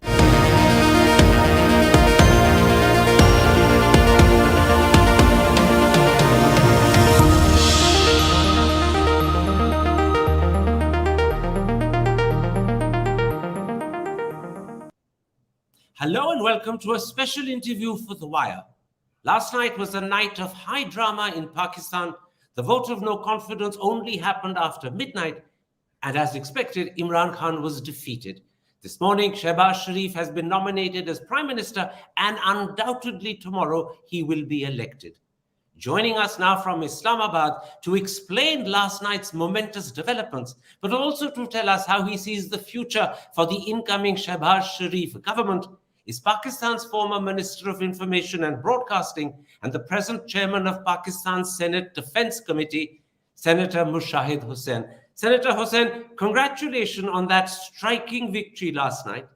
Hello and welcome to a special interview for The Wire. Last night was a night of high drama in Pakistan. The vote of no confidence only happened after midnight, and as expected, Imran Khan was defeated. This morning, Shehbaz Sharif has been nominated as Prime Minister, and undoubtedly tomorrow he will be elected. Joining us now from Islamabad to explain last night's momentous developments, but also to tell us how he sees the future for the incoming Shehbaz Sharif government, is Pakistan's former Minister of Information and Broadcasting and the present chairman of Pakistan's Senate Defense Committee, Senator MUSHAHID Hussain. Senator Hussain, congratulations on that striking victory last night.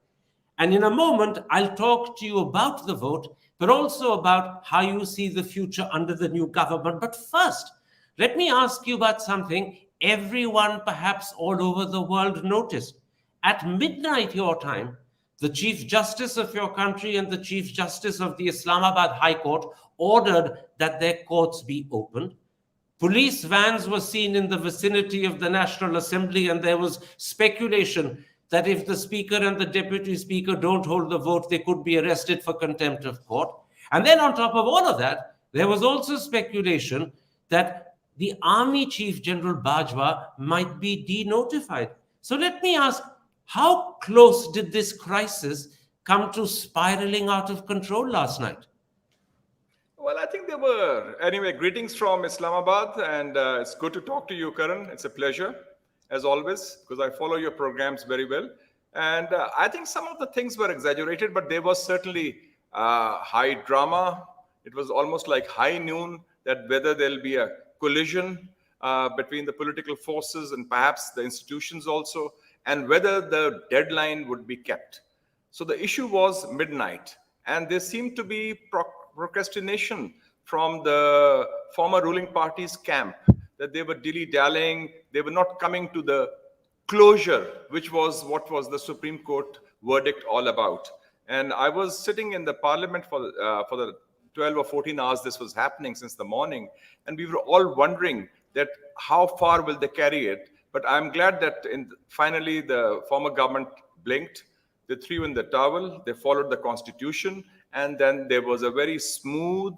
And in a moment, I'll talk to you about the vote, but also about how you see the future under the new government. But first, let me ask you about something everyone perhaps all over the world noticed. At midnight your time, the Chief Justice of your country and the Chief Justice of the Islamabad High Court ordered that their courts be opened. Police vans were seen in the vicinity of the National Assembly, and there was speculation that if the Speaker and the Deputy Speaker don't hold the vote, they could be arrested for contempt of court. And then on top of all of that, there was also speculation that the Army Chief General Bajwa might be denotified. So let me ask, how close did this crisis come to spiraling out of control last night? Well, I think there were. Anyway, greetings from Islamabad, and it's good to talk to you, Karan. It's a pleasure, as always, because I follow your programs very well. And I think some of the things were exaggerated, but there was certainly high drama. It was almost like high noon, that whether there'll be a collision between the political forces and perhaps the institutions also, and whether the deadline would be kept. So the issue was midnight, and there seemed to be procrastination from the former ruling party's camp, that they were dilly-dallying, they were not coming to the closure, which was what was the Supreme Court verdict all about. And I was sitting in the parliament for the 12 or 14 hours this was happening since the morning, and we were all wondering that how far will they carry it. But I'm glad that finally the former government blinked, they threw in the towel, they followed the constitution, and then there was a very smooth,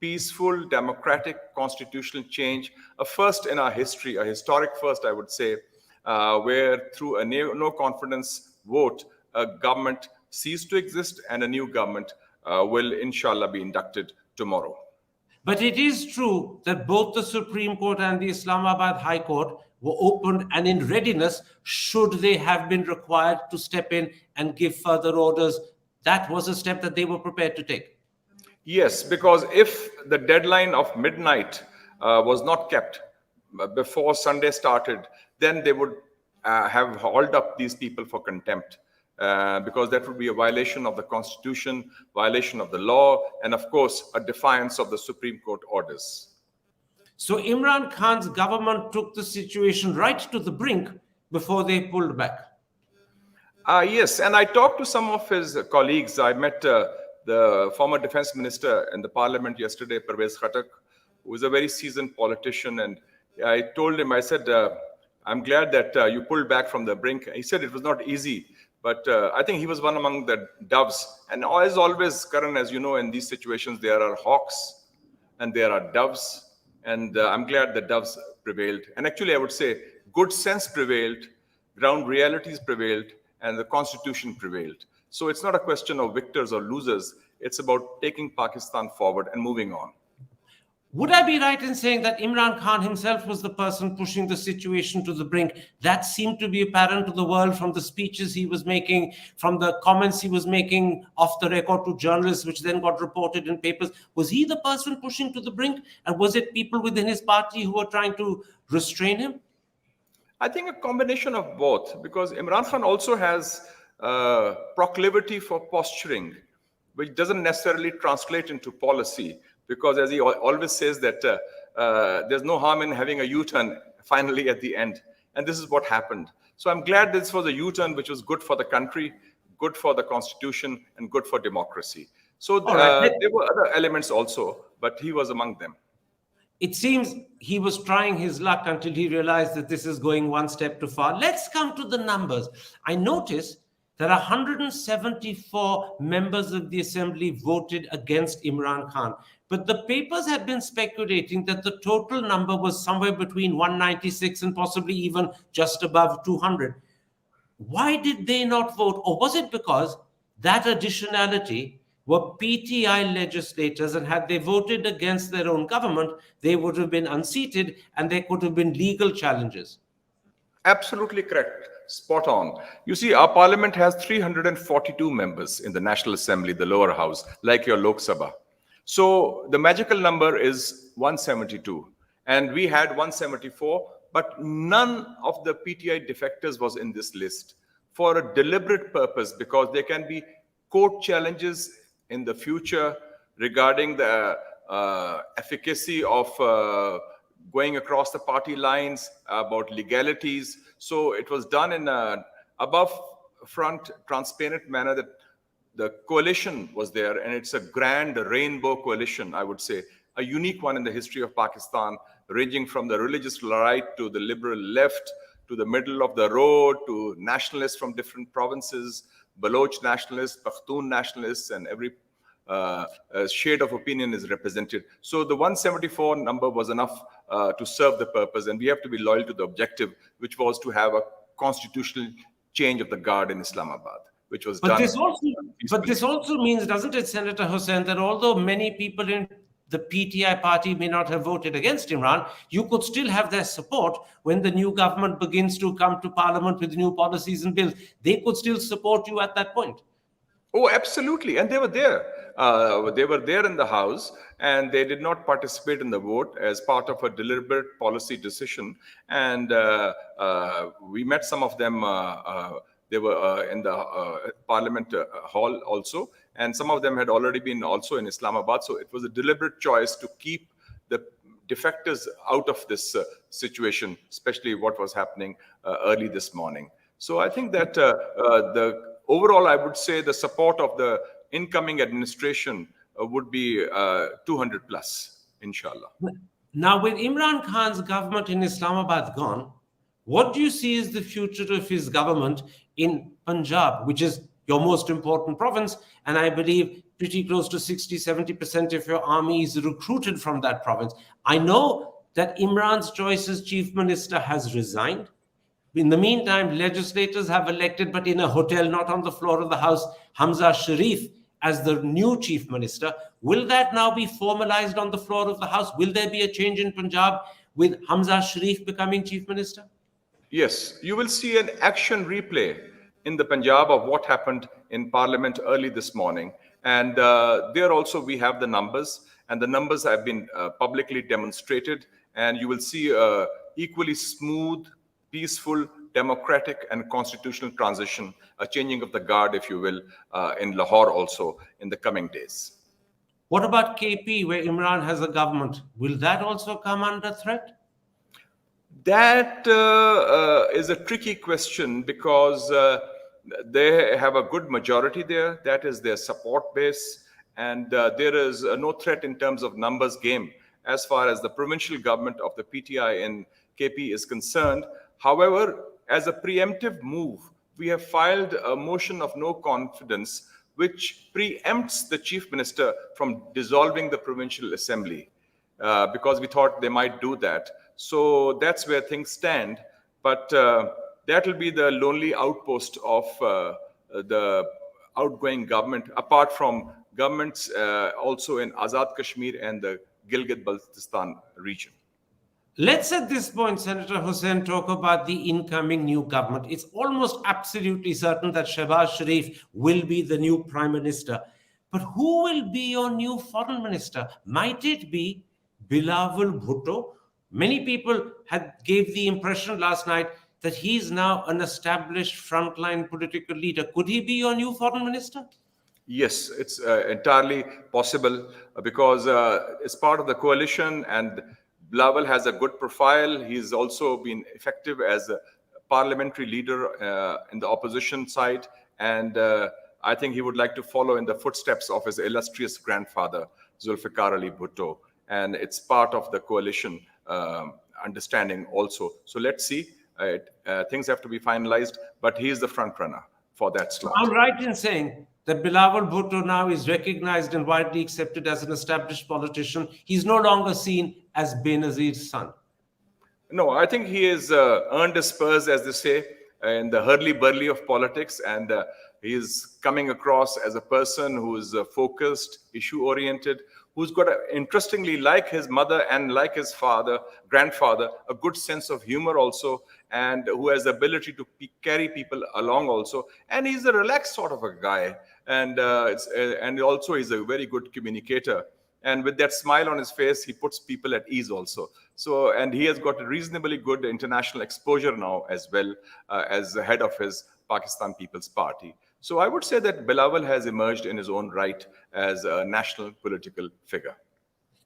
peaceful, democratic constitutional change, a first in our history, a historic first, I would say, where through a no confidence vote, a government ceased to exist and a new government will, inshallah, be inducted tomorrow. But it is true that both the Supreme Court and the Islamabad High Court were opened and in readiness should they have been required to step in and give further orders. That was a step that they were prepared to take. Yes, because if the deadline of midnight was not kept before Sunday started, then they would have hauled up these people for contempt. Because that would be a violation of the constitution, violation of the law, and of course, a defiance of the Supreme Court orders. So Imran Khan's government took the situation right to the brink before they pulled back. Yes, and I talked to some of his colleagues. I met the former defense minister in the parliament yesterday, Pervez Khattak, who is a very seasoned politician. And I told him, I said, I'm glad that you pulled back from the brink. He said it was not easy. But I think he was one among the doves. And as always, Karan, as you know, in these situations, there are hawks and there are doves. And I'm glad the doves prevailed. And actually, I would say good sense prevailed, ground realities prevailed, and the constitution prevailed. So it's not a question of victors or losers. It's about taking Pakistan forward and moving on. Would I be right in saying that Imran Khan himself was the person pushing the situation to the brink? That seemed to be apparent to the world from the speeches he was making, from the comments he was making off the record to journalists, which then got reported in papers. Was he the person pushing to the brink? And was it people within his party who were trying to restrain him? I think a combination of both, because Imran Khan also has proclivity for posturing, which doesn't necessarily translate into policy. Because as he always says that there's no harm in having a U-turn finally at the end. And this is what happened. So I'm glad this was a U-turn which was good for the country, good for the constitution, and good for democracy. So All right. there were other elements also, but he was among them. It seems he was trying his luck until he realized that this is going one step too far. Let's come to the numbers. I noticed that 174 members of the assembly voted against Imran Khan. But the papers have been speculating that the total number was somewhere between 196 and possibly even just above 200. Why did they not vote? Or was it because that additionality were PTI legislators, and had they voted against their own government, they would have been unseated and there could have been legal challenges? Absolutely correct. Spot on. You see, our parliament has 342 members in the National Assembly, the lower house, like your Lok Sabha. So the magical number is 172. And we had 174, but none of the PTI defectors was in this list for a deliberate purpose, because there can be court challenges in the future regarding the efficacy of going across the party lines, about legalities. So it was done in an above front, transparent manner, that the coalition was there, and it's a grand rainbow coalition, I would say, a unique one in the history of Pakistan, ranging from the religious right to the liberal left, to the middle of the road, to nationalists from different provinces, Baloch nationalists, Pakhtun nationalists, and every shade of opinion is represented. So the 174 number was enough to serve the purpose, and we have to be loyal to the objective, which was to have a constitutional change of the guard in Islamabad, which was done. But this also means, doesn't it, Senator Hussain, that although many people in the PTI party may not have voted against Imran, you could still have their support when the new government begins to come to parliament with new policies and bills. They could still support you at that point. Oh, absolutely. And they were there. They were there in the House, and they did not participate in the vote as part of a deliberate policy decision. And we met some of them. They were in the Parliament hall also. And some of them had already been also in Islamabad. So it was a deliberate choice to keep the defectors out of this situation, especially what was happening early this morning. So I think that overall, I would say the support of the incoming administration would be 200 plus, inshallah. Now, with Imran Khan's government in Islamabad gone, what do you see as the future of his government in Punjab, which is your most important province? And I believe pretty close to 60-70% of your army is recruited from that province. I know that Imran's choice as chief minister has resigned. In the meantime, legislators have elected, but in a hotel, not on the floor of the House, Shehbaz Sharif as the new chief minister. Will that now be formalized on the floor of the House? Will there be a change in Punjab with Shehbaz Sharif becoming chief minister? Yes, you will see an action replay in the Punjab of what happened in Parliament early this morning. And there also we have the numbers, and the numbers have been publicly demonstrated. And you will see equally smooth, peaceful, democratic, and constitutional transition, a changing of the guard, if you will, in Lahore also in the coming days. What about KP, where Imran has a government? Will that also come under threat? That is a tricky question, because they have a good majority there. That is their support base. And there is no threat in terms of numbers game as far as the provincial government of the PTI in KP is concerned. However, as a preemptive move, we have filed a motion of no confidence, which preempts the chief minister from dissolving the provincial assembly, because we thought they might do that. So that's where things stand. But that will be the lonely outpost of the outgoing government, apart from governments also in Azad Kashmir and the Gilgit-Baltistan region. Let's at this point, Senator Hussain, talk about the incoming new government. It's almost absolutely certain that Shehbaz Sharif will be the new prime minister. But who will be your new foreign minister? Might it be Bilawal Bhutto? Many people gave the impression last night that he's now an established frontline political leader. Could he be your new foreign minister? Yes, it's entirely possible, because it's part of the coalition, and Bilawal has a good profile. He's also been effective as a parliamentary leader in the opposition side, And I think he would like to follow in the footsteps of his illustrious grandfather, Zulfikar Ali Bhutto. And it's part of the coalition understanding also. So let's see. Things have to be finalized, but he is the front runner for that slot. I'm right in saying that Bilawal Bhutto now is recognized and widely accepted as an established politician. He's no longer seen as Benazir's son. No, I think he has earned his spurs, as they say, in the hurly-burly of politics, and he is coming across as a person who is focused, issue-oriented, who's got, interestingly, like his mother and like his grandfather, a good sense of humor also, and who has the ability to carry people along also. And he's a relaxed sort of a guy, and also he's a very good communicator. And with that smile on his face, he puts people at ease also. So, and he has got a reasonably good international exposure now as well, as the head of his Pakistan People's Party. So I would say that Bilawal has emerged in his own right as a national political figure.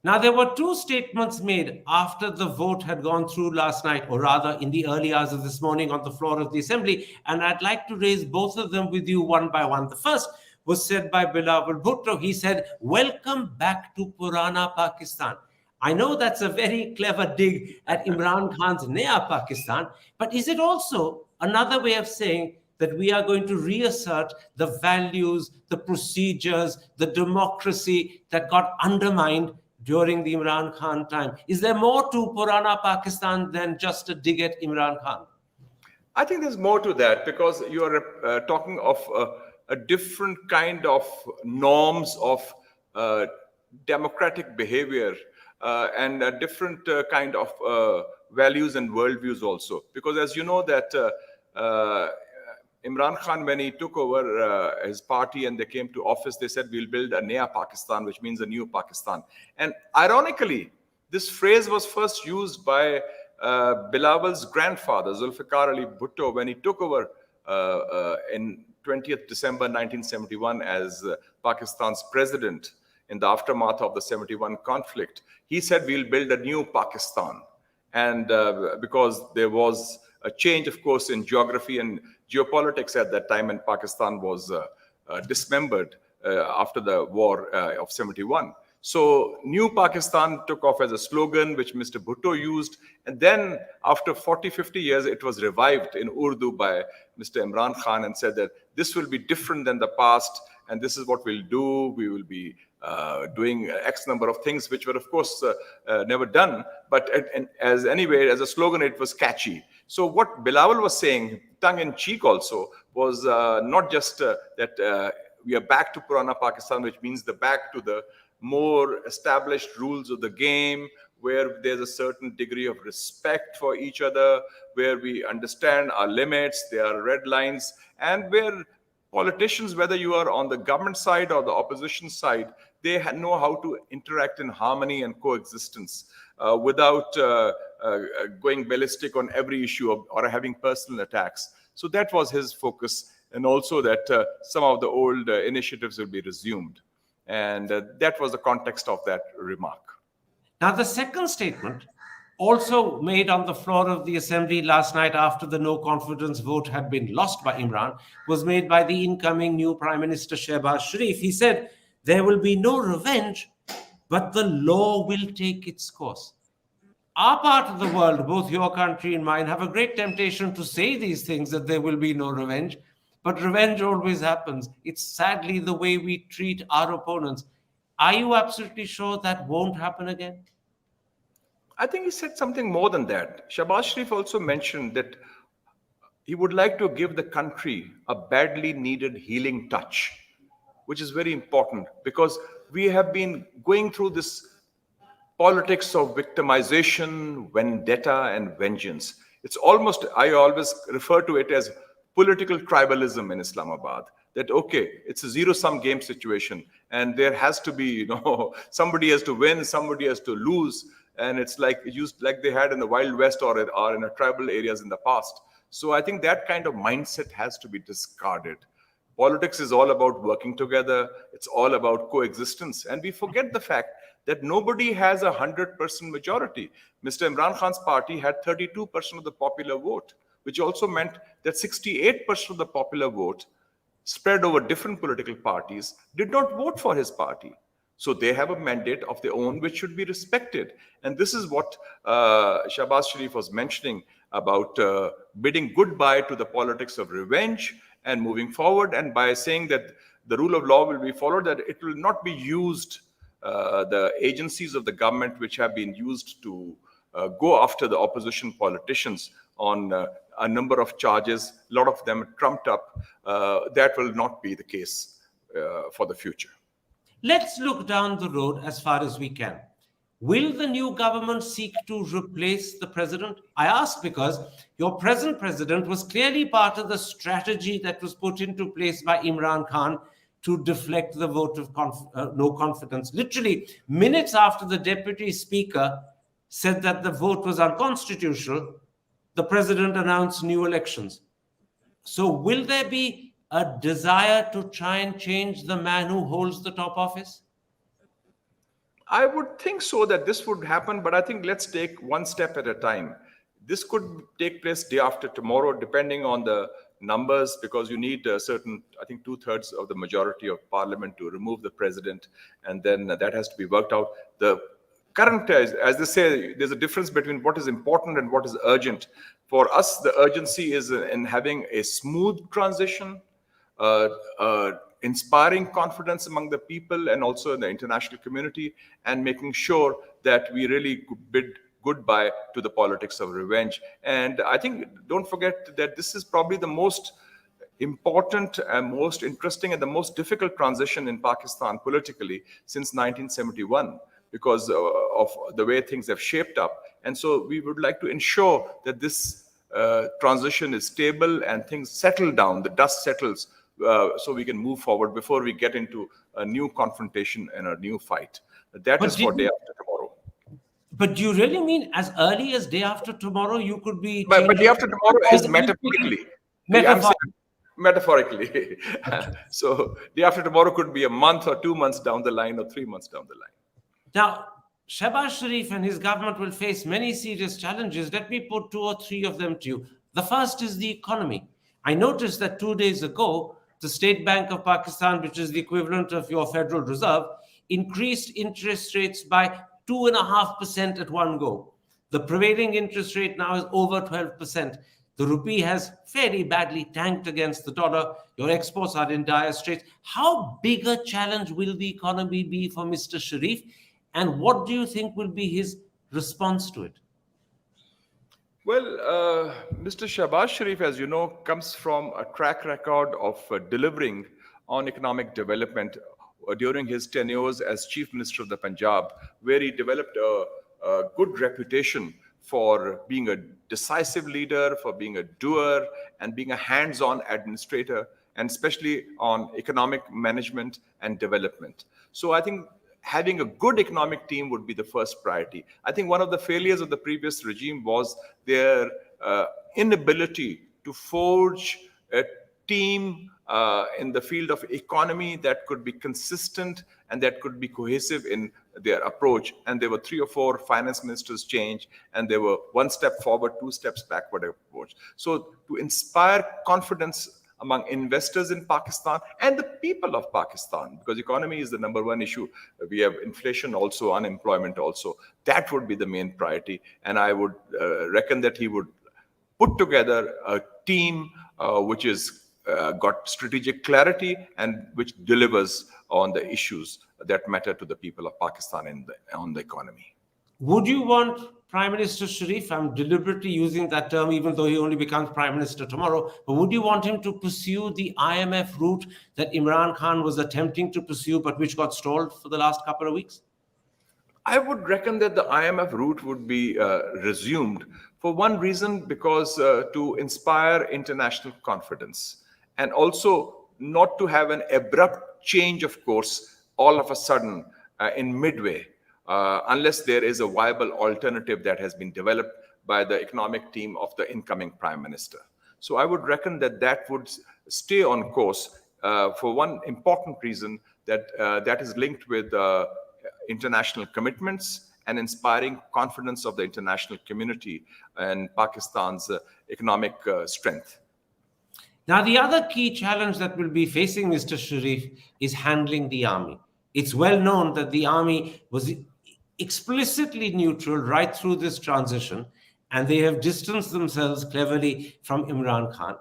Now, there were two statements made after the vote had gone through last night, or rather in the early hours of this morning on the floor of the assembly. And I'd like to raise both of them with you one by one. The first was said by Bilawal Bhutto. He said, "Welcome back to Purana Pakistan." I know that's a very clever dig at Imran Khan's Naya Pakistan, but is it also another way of saying that we are going to reassert the values, the procedures, the democracy that got undermined during the Imran Khan time? Is there more to Purana Pakistan than just a dig at Imran Khan? I think there's more to that, because you are talking of a different kind of norms of democratic behavior and a different kind of values and worldviews also. Because as you know that Imran Khan, when he took over his party and they came to office, they said, "We'll build a Naya Pakistan," which means a new Pakistan. And ironically, this phrase was first used by Bilawal's grandfather, Zulfikar Ali Bhutto, when he took over in 20th December 1971 as Pakistan's president in the aftermath of the 71 conflict. He said, "We'll build a new Pakistan." And because there was a change, of course, in geography and geopolitics at that time, and Pakistan was dismembered after the war of 71. So New Pakistan took off as a slogan which Mr. Bhutto used. And then after 40, 50 years, it was revived in Urdu by Mr. Imran Khan and said that this will be different than the past. And this is what we'll do. We will be doing X number of things, which were, of course, never done. But as a slogan, it was catchy. So what Bilawal was saying, tongue-in-cheek also, was not just that we are back to Purana Pakistan, which means back to the more established rules of the game, where there's a certain degree of respect for each other, where we understand our limits, there are red lines, and where politicians, whether you are on the government side or the opposition side, they know how to interact in harmony and coexistence without going ballistic on every issue or having personal attacks. So that was his focus, and also that some of the old initiatives will be resumed. And that was the context of that remark. Now, the second statement, also made on the floor of the assembly last night after the no confidence vote had been lost by Imran, was made by the incoming new Prime Minister Shehbaz Sharif. He said, "There will be no revenge, but the law will take its course." Our part of the world, both your country and mine, have a great temptation to say these things, that there will be no revenge. But revenge always happens. It's sadly the way we treat our opponents. Are you absolutely sure that won't happen again? I think he said something more than that. Shehbaz Sharif also mentioned that he would like to give the country a badly needed healing touch, which is very important, because we have been going through this politics of victimization, vendetta, and vengeance. It's almost, I always refer to it as political tribalism in Islamabad. That, okay, it's a zero-sum game situation, and there has to be, somebody has to win, somebody has to lose, and it's like they had in the Wild West or in the tribal areas in the past. So I think that kind of mindset has to be discarded. Politics is all about working together. It's all about coexistence, and we forget the fact that nobody has 100% majority. Mr. Imran Khan's party had 32% of the popular vote, which also meant that 68% of the popular vote spread over different political parties, did not vote for his party. So they have a mandate of their own, which should be respected. And this is what Shehbaz Sharif was mentioning about bidding goodbye to the politics of revenge and moving forward. And by saying that the rule of law will be followed, that it will not be used, the agencies of the government which have been used to go after the opposition politicians on a number of charges, a lot of them trumped up, that will not be the case for the future. Let's look down the road as far as we can. Will the new government seek to replace the president? I ask because your present president was clearly part of the strategy that was put into place by Imran Khan to deflect the vote of no confidence. Literally, minutes after the deputy speaker said that the vote was unconstitutional, the president announced new elections. So will there be a desire to try and change the man who holds the top office? I would think so, that this would happen, but I think let's take one step at a time. This could take place day after tomorrow, depending on the numbers, because you need a certain, I think 2/3 of the majority of parliament to remove the president, and then that has to be worked out. The current, as they say, there's a difference between what is important and what is urgent. For us, the urgency is in having a smooth transition, inspiring confidence among the people and also in the international community, and making sure that we really bid goodbye to the politics of revenge. And I think, don't forget that this is probably the most important and most interesting and the most difficult transition in Pakistan politically since 1971, because of the way things have shaped up. And so we would like to ensure that this transition is stable and things settle down, the dust settles, so we can move forward before we get into a new confrontation and a new fight. That is for day after tomorrow. But do you really mean as early as day after tomorrow you could be... But day after tomorrow is metaphorically. Metaphorically. So day after tomorrow could be a month or 2 months down the line or 3 months down the line. Now, Shehbaz Sharif and his government will face many serious challenges. Let me put 2 or 3 of them to you. The first is the economy. I noticed that 2 days ago, the State Bank of Pakistan, which is the equivalent of your Federal Reserve, increased interest rates by 2.5% at one go. The prevailing interest rate now is over 12%. The rupee has fairly badly tanked against the dollar. Your exports are in dire straits. How big a challenge will the economy be for Mr. Sharif? And what do you think will be his response to it? Well, Mr. Shehbaz Sharif, as you know, comes from a track record of delivering on economic development during his tenures as Chief Minister of the Punjab, where he developed a good reputation for being a decisive leader, for being a doer, and being a hands-on administrator, and especially on economic management and development. So I think having a good economic team would be the first priority. I think one of the failures of the previous regime was their inability to forge a team in the field of economy that could be consistent and that could be cohesive in their approach. And there were 3 or 4 finance ministers change, and there were 1 step forward, 2 steps backward approach. So to inspire confidence among investors in Pakistan and the people of Pakistan, because economy is the number 1 issue. We have inflation also, unemployment also. That would be the main priority. And I would reckon that he would put together a team which is got strategic clarity and which delivers on the issues that matter to the people of Pakistan and on the economy. Would you want Prime Minister Sharif, I'm deliberately using that term even though he only becomes Prime Minister tomorrow, but would you want him to pursue the IMF route that Imran Khan was attempting to pursue but which got stalled for the last couple of weeks? I would reckon that the IMF route would be resumed for one reason, because to inspire international confidence, and also not to have an abrupt change of course all of a sudden in midway, unless there is a viable alternative that has been developed by the economic team of the incoming Prime Minister. So I would reckon that that would stay on course for one important reason, that that is linked with international commitments and inspiring confidence of the international community and Pakistan's economic strength. Now, the other key challenge that will be facing Mr. Sharif is handling the army. It's well known that the army was explicitly neutral right through this transition, and they have distanced themselves cleverly from Imran Khan.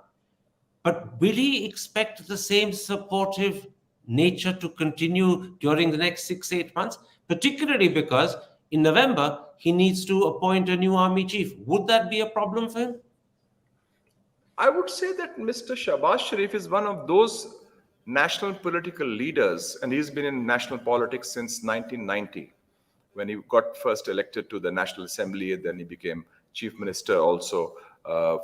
But will he expect the same supportive nature to continue during the next 6-8 months? Particularly because in November, he needs to appoint a new army chief. Would that be a problem for him? I would say that Mr. Shehbaz Sharif is one of those national political leaders, and he's been in national politics since 1990, when he got first elected to the National Assembly, and then he became chief minister also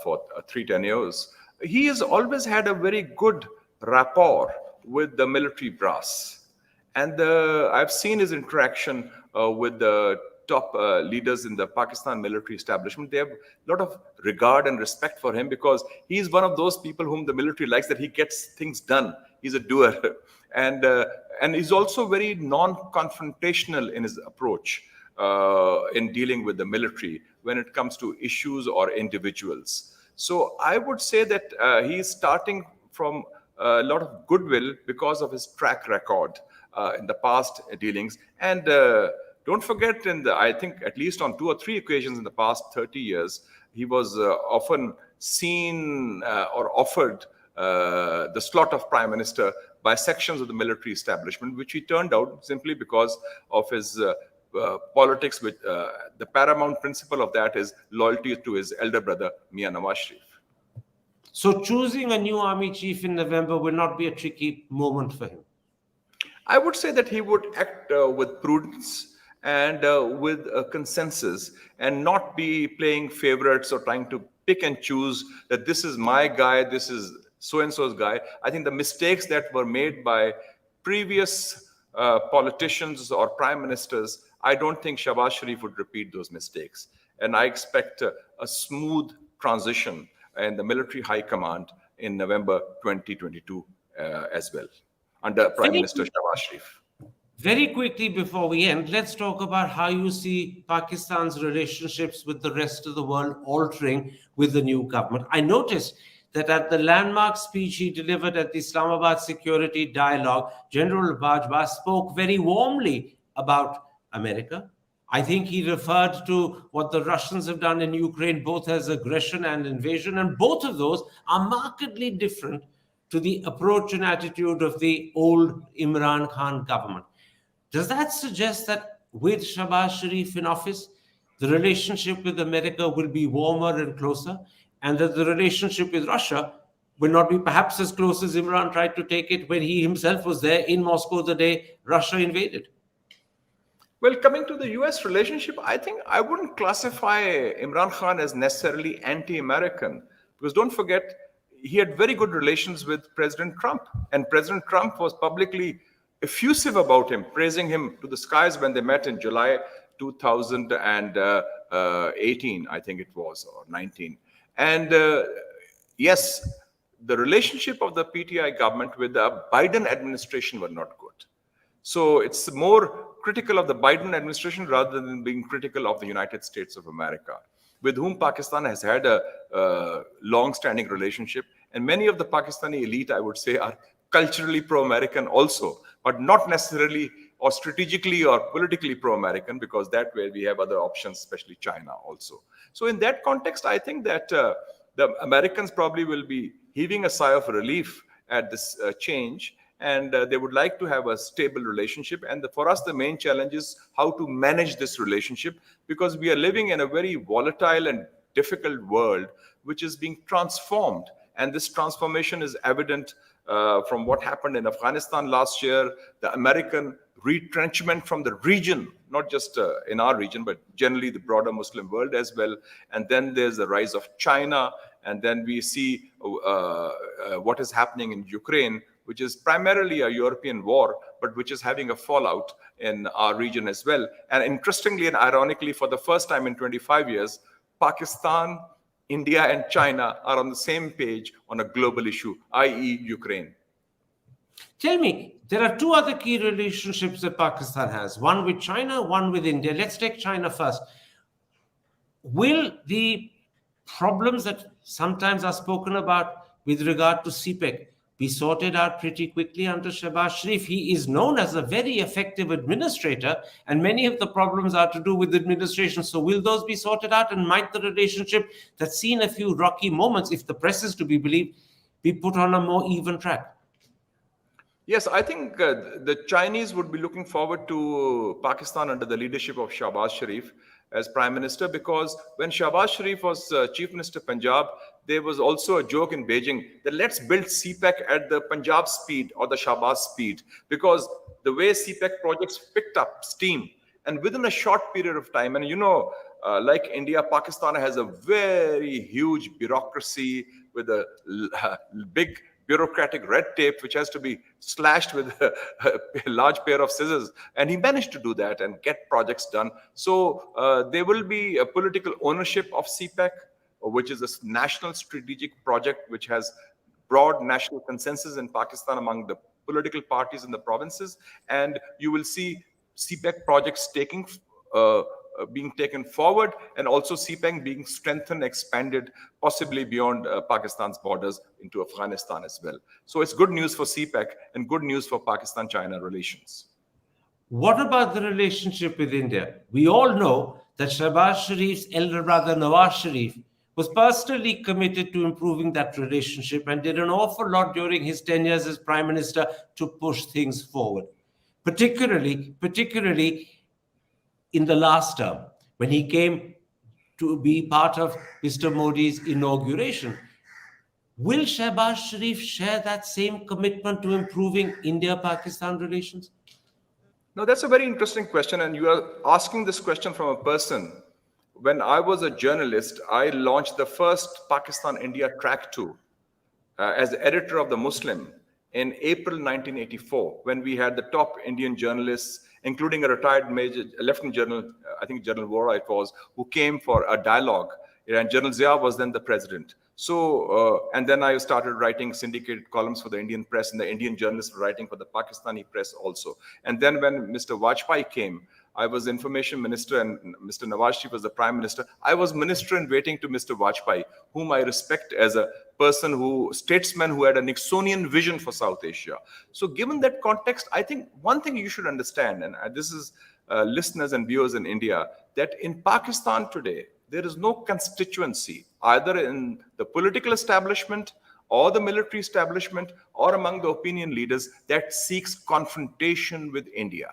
for 3 tenures. He has always had a very good rapport with the military brass. And I've seen his interaction with the top leaders in the Pakistan military establishment. They have a lot of regard and respect for him because he's one of those people whom the military likes, that he gets things done. He's a doer. And he's also very non-confrontational in his approach in dealing with the military when it comes to issues or individuals. So I would say that he's starting from a lot of goodwill because of his track record in the past dealings. And don't forget, I think at least on 2 or 3 occasions in the past 30 years, he was often seen or offered the slot of prime minister by sections of the military establishment, which he turned out simply because of his politics, which the paramount principle of that is loyalty to his elder brother, Mian Nawaz Sharif. So choosing a new army chief in November will not be a tricky moment for him? I would say that he would act with prudence and with a consensus, and not be playing favorites or trying to pick and choose that this is my guy, this is so-and-so's guy. I think the mistakes that were made by previous politicians or prime ministers, I don't think Shehbaz Sharif would repeat those mistakes. And I expect a smooth transition in the military high command in November 2022 as well, under Prime Minister Shehbaz Sharif. Very quickly before we end, let's talk about how you see Pakistan's relationships with the rest of the world altering with the new government. I noticed that at the landmark speech he delivered at the Islamabad Security Dialogue, General Bajwa spoke very warmly about America. I think he referred to what the Russians have done in Ukraine, both as aggression and invasion, and both of those are markedly different to the approach and attitude of the old Imran Khan government. Does that suggest that with Shehbaz Sharif in office, the relationship with America will be warmer and closer, and that the relationship with Russia will not be perhaps as close as Imran tried to take it when he himself was there in Moscow the day Russia invaded? Well, coming to the US relationship, I think I wouldn't classify Imran Khan as necessarily anti-American, because don't forget, he had very good relations with President Trump, and President Trump was publicly effusive about him, praising him to the skies when they met in July 2018, I think it was, or 19. And yes, the relationship of the PTI government with the Biden administration were not good. So it's more critical of the Biden administration rather than being critical of the United States of America, with whom Pakistan has had a long-standing relationship. And many of the Pakistani elite, I would say, are culturally pro-American also, but not necessarily or strategically or politically pro-American, because that way we have other options, especially China also. So in that context, I think that the Americans probably will be heaving a sigh of relief at this change, and they would like to have a stable relationship. And for us, the main challenge is how to manage this relationship, because we are living in a very volatile and difficult world, which is being transformed. And this transformation is evident from what happened in Afghanistan last year, the American retrenchment from the region, not just in our region, but generally the broader Muslim world as well. And then there's the rise of China. And then we see what is happening in Ukraine, which is primarily a European war, but which is having a fallout in our region as well. And interestingly and ironically, for the first time in 25 years, Pakistan, India, and China are on the same page on a global issue, i.e. Ukraine. Tell me, there are 2 other key relationships that Pakistan has, one with China, one with India. Let's take China first. Will the problems that sometimes are spoken about with regard to CPEC be sorted out pretty quickly under Shehbaz Sharif? He is known as a very effective administrator, and many of the problems are to do with administration. So will those be sorted out, and might the relationship that's seen a few rocky moments, if the press is to be believed, be put on a more even track? Yes, I think the Chinese would be looking forward to Pakistan under the leadership of Shehbaz Sharif as Prime Minister, because when Shehbaz Sharif was Chief Minister Punjab, there was also a joke in Beijing that let's build CPEC at the Punjab speed or the Shehbaz speed, because the way CPEC projects picked up steam and within a short period of time, and like India, Pakistan has a very huge bureaucracy with a big bureaucratic red tape which has to be slashed with a large pair of scissors, and he managed to do that and get projects done. So there will be a political ownership of CPEC, which is a national strategic project which has broad national consensus in Pakistan among the political parties in the provinces, and you will see CPEC projects being taken forward, and also CPEC being strengthened, expanded, possibly beyond Pakistan's borders into Afghanistan as well. So it's good news for CPEC and good news for Pakistan-China relations. What about the relationship with India? We all know that Shehbaz Sharif's elder brother Nawaz Sharif was personally committed to improving that relationship and did an awful lot during his tenures as Prime Minister to push things forward, particularly in the last term, when he came to be part of Mr. Modi's inauguration. Will Shehbaz Sharif share that same commitment to improving India-Pakistan relations? No, that's a very interesting question, and you are asking this question from a person. When I was a journalist, I launched the first Pakistan-India track tour as editor of the Muslim in April 1984, when we had the top Indian journalists, including a retired Lieutenant General, I think General Vora it was, who came for a dialogue. And General Zia was then the president. So, and then I started writing syndicated columns for the Indian press, and the Indian journalists were writing for the Pakistani press also. And then when Mr. Vajpayee came, I was information minister and Mr. Nawaz Sharif was the prime minister. I was minister in waiting to Mr. Vajpayee, whom I respect as a statesman who had a Nixonian vision for South Asia. So given that context, I think one thing you should understand, and this is listeners and viewers in India, that in Pakistan today, there is no constituency, either in the political establishment or the military establishment or among the opinion leaders, that seeks confrontation with India.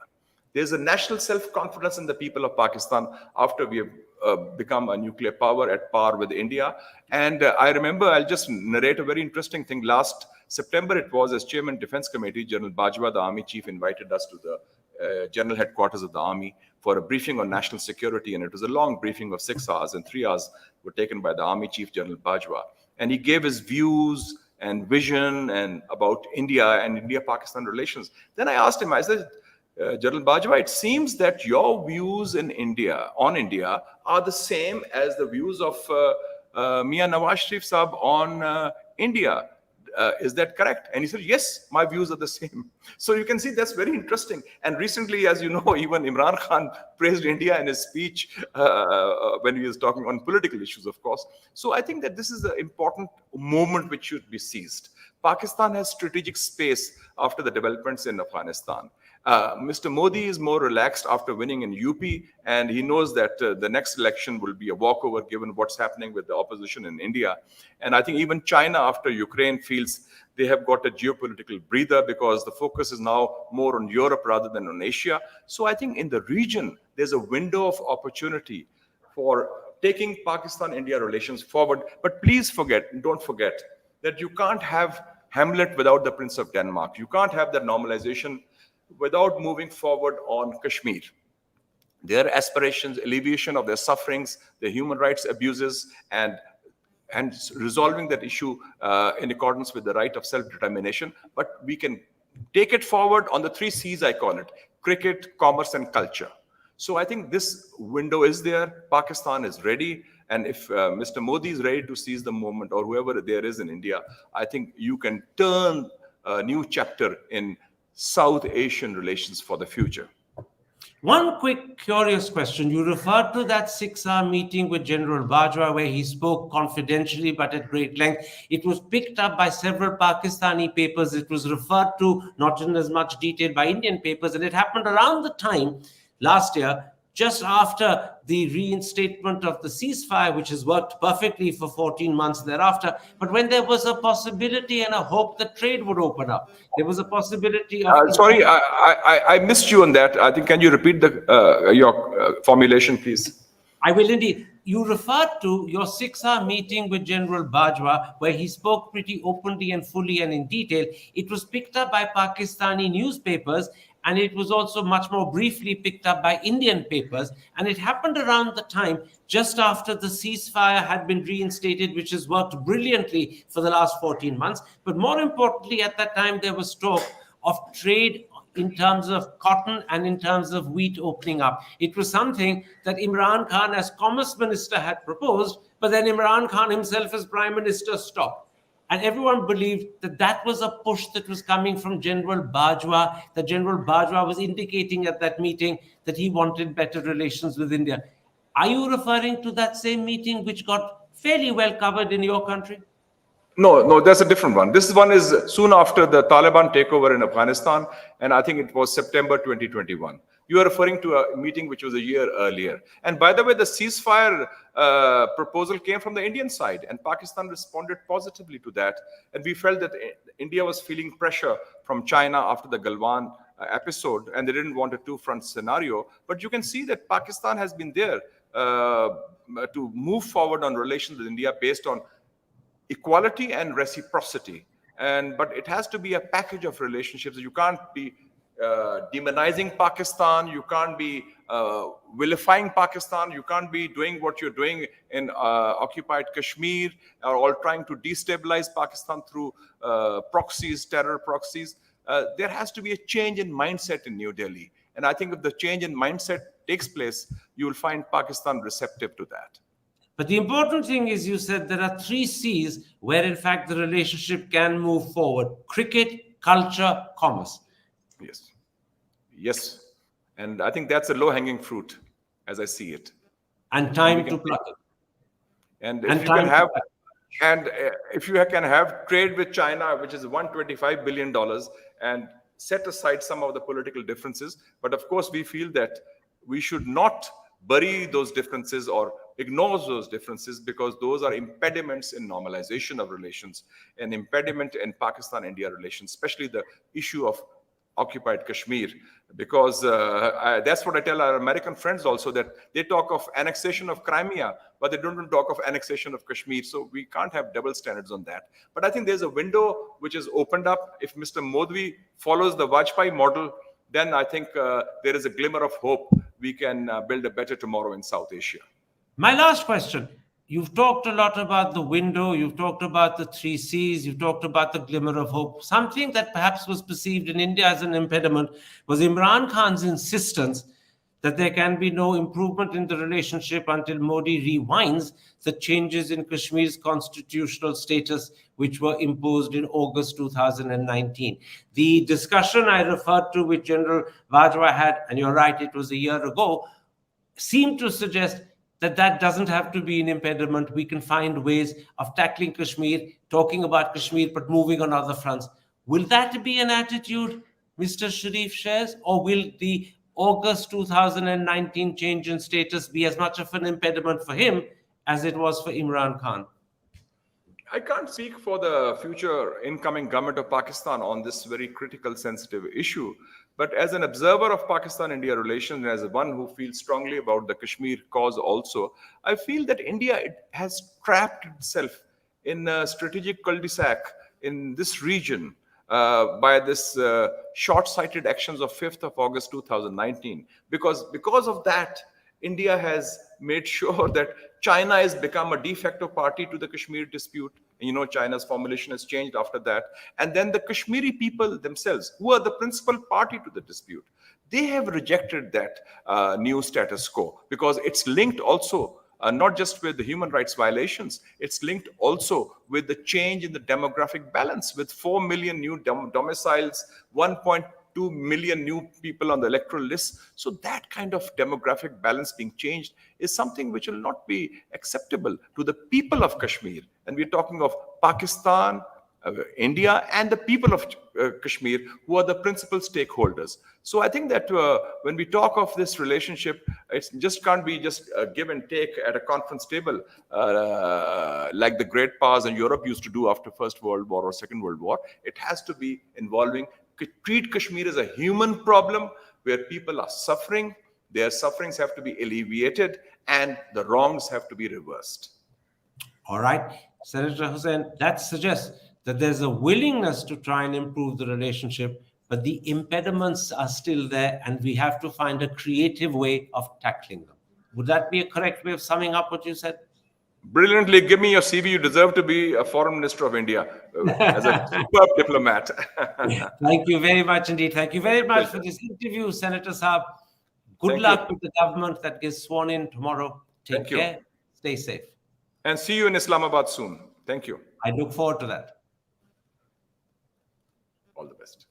There's a national self-confidence in the people of Pakistan after we have become a nuclear power at par with India. And I remember, I'll just narrate a very interesting thing. Last September, it was, as Chairman Defense Committee, General Bajwa, the Army Chief, invited us to the General Headquarters of the Army for a briefing on national security. And it was a long briefing of 6 hours, and 3 hours were taken by the Army Chief, General Bajwa. And he gave his views and vision and about India and India-Pakistan relations. Then I asked him, I said, General Bajwa, it seems that your views on India are the same as the views of Mian Nawaz Sharif Saab on India. Is that correct? And he said, yes, my views are the same. So you can see that's very interesting. And recently, as you know, even Imran Khan praised India in his speech when he was talking on political issues, of course. So I think that this is an important moment which should be seized. Pakistan has strategic space after the developments in Afghanistan. Mr. Modi is more relaxed after winning in UP, and he knows that the next election will be a walkover given what's happening with the opposition in India. And I think even China, after Ukraine, feels they have got a geopolitical breather because the focus is now more on Europe rather than on Asia. So I think in the region, there's a window of opportunity for taking Pakistan-India relations forward. But please don't forget that you can't have Hamlet without the Prince of Denmark. You can't have that normalization without moving forward on Kashmir. Their aspirations, alleviation of their sufferings, their human rights abuses, and resolving that issue in accordance with the right of self-determination. But we can take it forward on the 3 C's, I call it: cricket, commerce, and culture. So I think this window is there. Pakistan is ready. And if Mr. Modi is ready to seize the moment, or whoever there is in India, I think you can turn a new chapter in South Asian relations for the future. One quick curious question. You referred to that 6-hour meeting with General Bajwa where he spoke confidentially but at great length. It was picked up by several Pakistani papers. It was referred to not in as much detail by Indian papers, and it happened around the time last year, just after the reinstatement of the ceasefire, which has worked perfectly for 14 months thereafter, but when there was a possibility and a hope that trade would open up, there was a possibility of... Sorry, I missed you on that. I think, can you repeat your formulation, please? I will indeed. You referred to your 6-hour meeting with General Bajwa, where he spoke pretty openly and fully and in detail. It was picked up by Pakistani newspapers, and it was also much more briefly picked up by Indian papers. And it happened around the time just after the ceasefire had been reinstated, which has worked brilliantly for the last 14 months. But more importantly, at that time, there was talk of trade in terms of cotton and in terms of wheat opening up. It was something that Imran Khan as Commerce Minister had proposed, but then Imran Khan himself as Prime Minister stopped. And everyone believed that that was a push that was coming from General Bajwa, that General Bajwa was indicating at that meeting that he wanted better relations with India. Are you referring to that same meeting which got fairly well covered in your country? No, there's a different one. This one is soon after the Taliban takeover in Afghanistan, and I think it was September 2021. You are referring to a meeting which was a year earlier. And by the way, the ceasefire proposal came from the Indian side, and Pakistan responded positively to that. And we felt that India was feeling pressure from China after the Galwan episode, and they didn't want a two-front scenario. But you can see that Pakistan has been there to move forward on relations with India based on equality and reciprocity. But it has to be a package of relationships. You can't be demonizing Pakistan. You can't be vilifying Pakistan. You can't be doing what you're doing in occupied Kashmir, or all trying to destabilize Pakistan through proxies, terror proxies. There has to be a change in mindset in New Delhi. And I think if the change in mindset takes place, you will find Pakistan receptive to that. But the important thing is, you said there are 3 C's where, in fact, the relationship can move forward: cricket, culture, commerce. Yes. And I think that's a low-hanging fruit, as I see it. And time to pluck it. And if you can have, if you can have trade with China, which is $125 billion, and set aside some of the political differences. But of course, we feel that we should not bury those differences or ignore those differences, because those are impediments in normalization of relations, an impediment in Pakistan-India relations, especially the issue of occupied Kashmir, because that's what I tell our American friends also, that they talk of annexation of Crimea, but they don't talk of annexation of Kashmir. So we can't have double standards on that. But I think there's a window which is opened up. If Mr. Modi follows the Vajpayee model, then I think there is a glimmer of hope. We can build a better tomorrow in South Asia. My last question. You've talked a lot about the window. You've talked about the 3 C's. You've talked about the glimmer of hope. Something that perhaps was perceived in India as an impediment was Imran Khan's insistence that there can be no improvement in the relationship until Modi rewinds the changes in Kashmir's constitutional status, which were imposed in August 2019. The discussion I referred to with General Bajwa had, and you're right, it was a year ago, seemed to suggest that that doesn't have to be an impediment. We can find ways of tackling Kashmir, talking about Kashmir, but moving on other fronts. Will that be an attitude Mr. Sharif shares, or will the August 2019 change in status be as much of an impediment for him as it was for Imran Khan? I can't speak for the future incoming government of Pakistan on this very critical, sensitive issue. But as an observer of Pakistan-India relations, and as one who feels strongly about the Kashmir cause also, I feel that India has trapped itself in a strategic cul-de-sac in this region by this short-sighted actions of 5th of August 2019. Because of that, India has made sure that China has become a de facto party to the Kashmir dispute. And China's formulation has changed after that. And then the Kashmiri people themselves, who are the principal party to the dispute, they have rejected that new status quo, because it's linked also not just with the human rights violations, it's linked also with the change in the demographic balance, with 4 million new domiciles, 2 million new people on the electoral list. So that kind of demographic balance being changed is something which will not be acceptable to the people of Kashmir. And we're talking of Pakistan, India, and the people of Kashmir, who are the principal stakeholders. So I think that when we talk of this relationship, it just can't be just a give and take at a conference table like the great powers in Europe used to do after First World War or Second World War. It has to be involving, treat Kashmir as a human problem where people are suffering, their sufferings have to be alleviated, and the wrongs have to be reversed. All right, Senator Hussain, that suggests that there's a willingness to try and improve the relationship, but the impediments are still there, and we have to find a creative way of tackling them. Would that be a correct way of summing up what you said? Brilliantly. Give me your CV. You deserve to be a foreign minister of India as a superb diplomat. Thank you very much indeed. Thank you very much for this interview, Senator Saab. Good luck with the government that gets sworn in tomorrow. Take care. Stay safe. And see you in Islamabad soon. Thank you. I look forward to that. All the best.